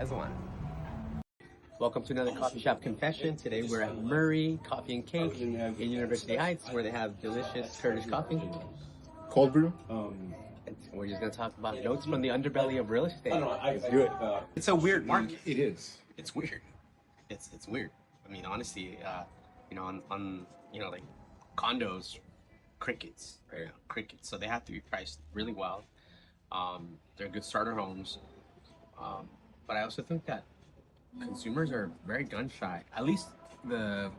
has one. Welcome to another coffee shop confession. Today we're at Murray Coffee and Cake in University Heights, where they have delicious Kurdish coffee. Cold brew. And we're just going to talk about notes from the underbelly of real estate. Let's do it. It's a weird market. It is. It's weird. It's weird. I mean, honestly, on like condos, crickets, right? Crickets. So they have to be priced really well. They're good starter homes. But I also think that consumers are very gun shy. At least the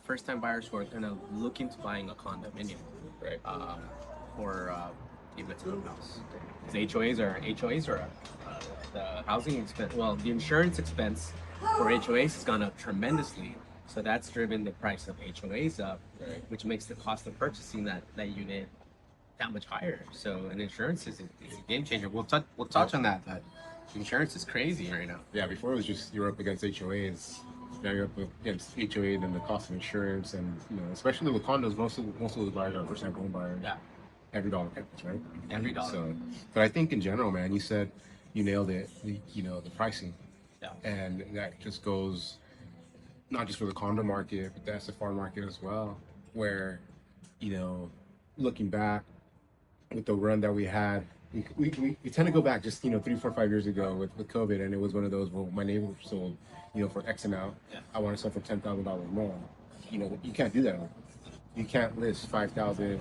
first-time buyers who are kind of looking to buying a condominium, Right. or even a townhouse. Because HOAs are the housing expense. Well, the insurance expense for HOAs has gone up tremendously. So that's driven the price of HOAs up, Right. which makes the cost of purchasing that unit that much higher. So an insurance is a game changer. We'll touch on that. But insurance is crazy right now. Yeah, before it was just you're up against HOAs. Now you're up against HOA and the cost of insurance, and especially with condos, most of those buyers are first-time home buyers. Yeah. Every dollar counts, right? Every dollar. So, but I think in general, man, you nailed it. The pricing. Yeah. And that just goes not just for the condo market, but the SFR market as well, where looking back with the run that we had. We tend to go back just 3, 4, 5 years ago with COVID, and it was one of those. Well, my neighbor sold for X amount. Yeah. I want to sell for $10,000 more. You can't do that. You can't list 5,000,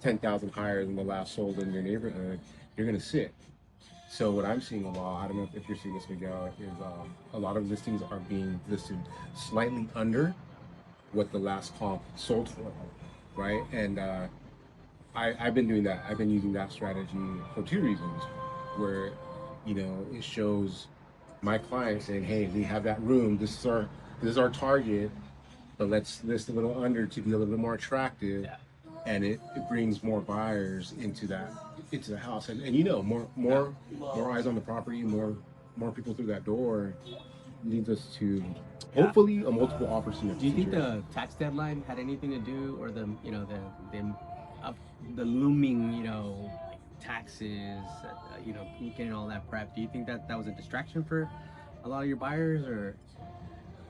10,000 higher than the last sold in your neighborhood. You're gonna sit. So what I'm seeing a lot, I don't know if you're seeing this, Miguel, is a lot of listings are being listed slightly under what the last comp sold for, right? And I've been doing that. I've been using that strategy for 2 reasons. Where, it shows my clients saying, "Hey, we have that room. This is our target, but let's list a little under to be a little bit more attractive." Yeah. And it brings more buyers into the house, and more eyes on the property, more people through that door leads us to hopefully a multiple offers in the Do you think future. the tax deadline had anything to do, or the looming, taxes, getting all that prep? Do you think that was a distraction for a lot of your buyers,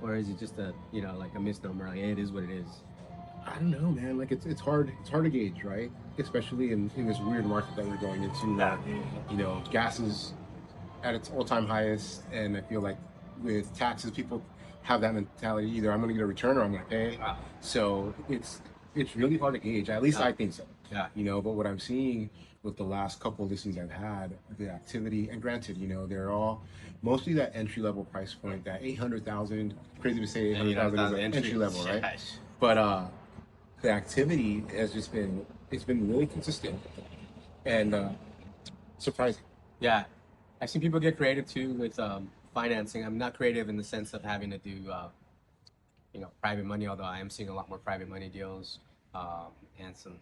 or is it just a misnomer? Like, hey, it is what it is. I don't know, man. Like it's hard to gauge, right? Especially in this weird market that we're going into. That gas is at its all-time highest, and I feel like with taxes, people have that mentality: either I'm going to get a return or I'm going to pay. Wow. So it's really hard to gauge. At least I think so. Yeah. But what I'm seeing with the last couple of listings I've had, the activity, and granted, they're all mostly that entry-level price point, that 800,000. Crazy to say 800,000 is like entry level, right? Yes. But the activity has just been really consistent and surprising. Yeah, I've seen people get creative too with financing. I'm not creative in the sense of having to do private money, although I am seeing a lot more private money deals, and some,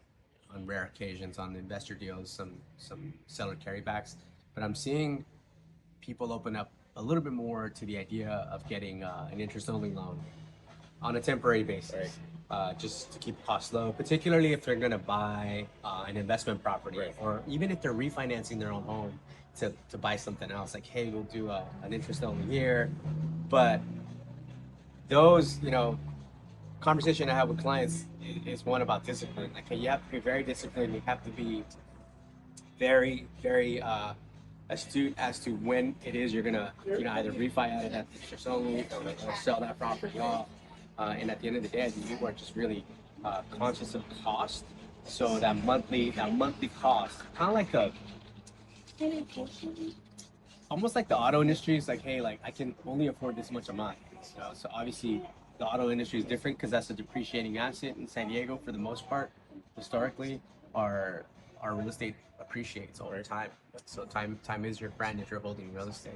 on rare occasions, on investor deals, some seller carrybacks. But I'm seeing people open up a little bit more to the idea of getting an interest-only loan on a temporary basis, just to keep costs low, particularly if they're going to buy an investment property, Right. or even if they're refinancing their own home to buy something else. Like, hey, we'll do an interest-only here. But those, conversation I have with clients is one about discipline. Like, hey, you have to be very disciplined. You have to be very, very astute as to when it is you're gonna, either refi out of that interest only or sell that property off. And at the end of the day, you are just really conscious of cost. So that monthly cost, kind of like almost like the auto industry is like, hey, like I can only afford this much a month. So obviously the auto industry is different because that's a depreciating asset in San Diego for the most part. Historically, our real estate appreciates over time. So time is your friend if you're holding real estate.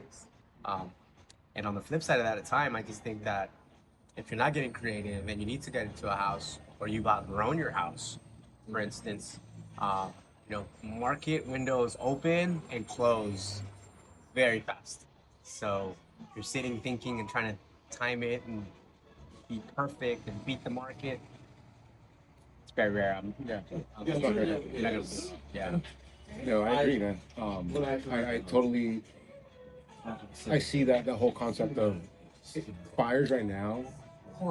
And on the flip side of that, at time, I just think that if you're not getting creative and you need to get into a house, or you've outgrown your house, for instance, market windows open and close very fast. So you're sitting thinking and trying to time it and be perfect and beat the market. It's very rare. Yeah. No, I agree, man. I totally I see that the whole concept of buyers right now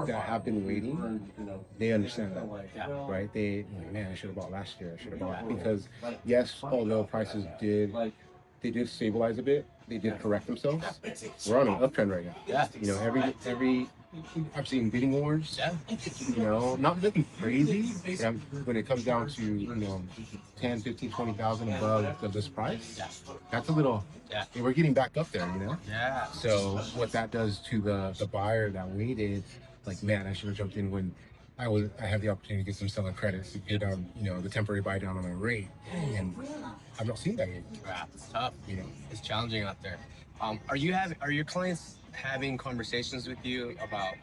that have been waiting, they understand that, right? They like, man, I should have bought last year. I should have bought because yes, although prices did stabilize a bit, they did correct themselves. We're on an uptrend right now. Yeah. You know, every I've seen bidding wars. Yeah. You know, not nothing crazy. But when it comes down to 10, 15, 20,000 above the list price, Yeah. that's a little. Yeah. We're getting back up there, you know. Yeah. So what that does to the buyer that waited, like, man, I should have jumped in when I had the opportunity to get some seller credits to get the temporary buy down on my rate, and I'm not seeing that yet. Yeah, it's tough. You know, It's challenging out there. Are your clients having conversations with you about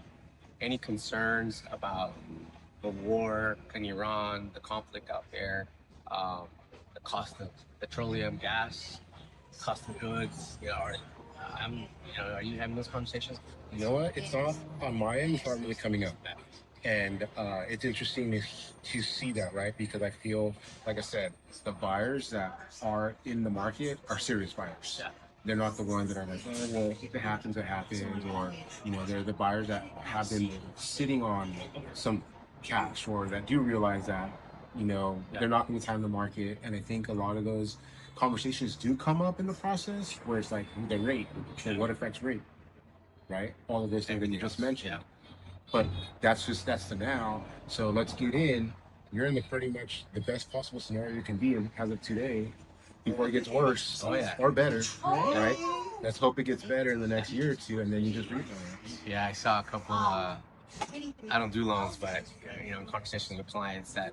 any concerns about the war in Iran, the conflict out there, the cost of petroleum, gas, cost of goods? Are you having those conversations? you know what? It's not on my end. It's not really coming up. And it's interesting to see that, right? Because I feel, like I said, the buyers that are in the market are serious buyers. Yeah. They're not the ones that are like, oh, well, if it happens, it happens. Or, they're the buyers that have been sitting on some cash or that do realize that, they're not going to time the market. And I think a lot of those conversations do come up in the process where it's like the rate and what affects rate, right? All of those things that you just mentioned. Yeah. But that's the now. So let's get in. You're in pretty much the best possible scenario you can be in as of today before it gets worse or better, right? Let's hope it gets better in the next year or two, and then you just refinance. Yeah, I saw a couple. I don't do loans, but in conversations with clients that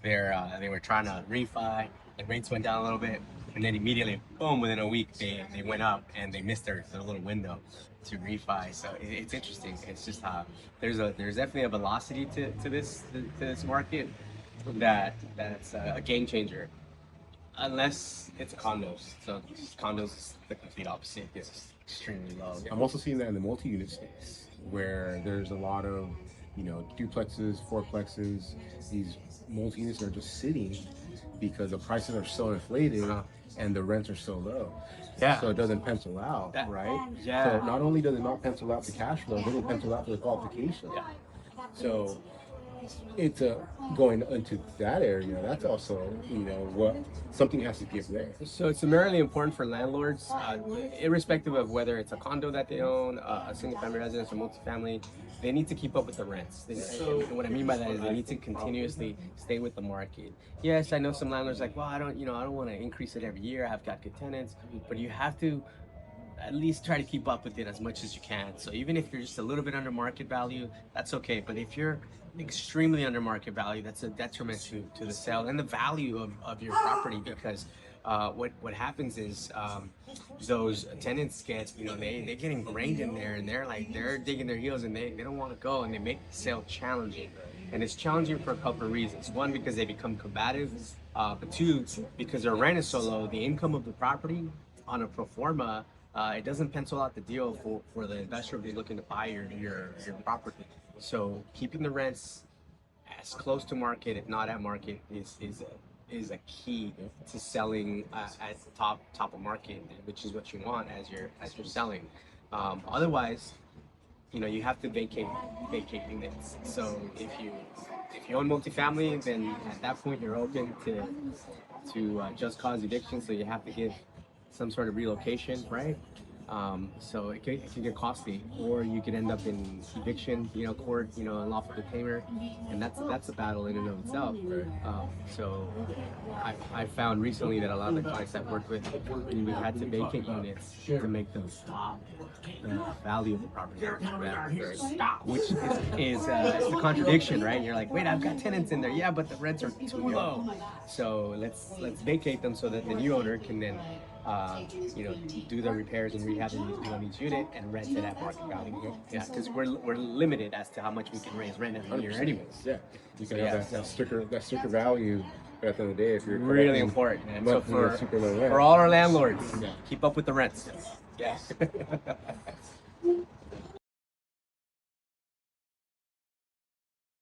they were trying to refi, and rates went down a little bit, and then immediately, boom, within a week they went up, and they missed their little window to refi. So it's interesting. It's just there's definitely a velocity to this market that's a game changer. Unless it's condos. So condos is the complete opposite. It's extremely low. I'm also seeing that in the multi-unit space, where there's a lot of, duplexes, fourplexes. These multi-units are just sitting because the prices are so inflated and the rents are so low. Yeah. So it doesn't pencil out, right? Yeah. So not only does it not pencil out the cash flow, it doesn't pencil out the qualification. Yeah. So it's going into that area. That's also, what something has to give there. So it's primarily important for landlords, irrespective of whether it's a condo that they own, a single-family residence, or multifamily. They need to keep up with the rents. And what I mean by that is they need to continuously stay with the market. Yes, I know some landlords like, well, I don't want to increase it every year. I've got good tenants, but you have to at least try to keep up with it as much as you can. So even if you're just a little bit under market value, that's okay. But if you're extremely under market value, that's a detriment to the sale and the value of your property, because what happens is those tenants get they get ingrained in there, and they're digging their heels, and they don't want to go, and they make the sale challenging. And it's challenging for a couple of reasons. One, because they become combative, but two, because their rent is so low, the income of the property on a pro forma, it doesn't pencil out the deal for the investor who's looking to buy your property. So keeping the rents as close to market, if not at market, is a key to selling at the top of market, which is what you want as you're selling. Otherwise, you have to vacate units. So if you own multifamily, then at that point you're open to just cause eviction. So you have to give some sort of relocation, right? So it can get costly, or you could end up in eviction, court, unlawful detainer, and that's a battle in and of itself. So I found recently that a lot of the clients I've worked with, we had to vacate units to make them stop the value of the property, which is a contradiction, right? You're like, wait, I've got tenants in there, yeah, but the rents are too low. So let's vacate them so that the new owner can then do the repairs and rehab on each unit and rent it at market value. Yeah, because we're limited as to how much we can raise rent every year, anyways. Yeah, you can have that sticker value. But at the end of the day, if you're really important, man. So for all our landlords, keep up with the rents. Yeah.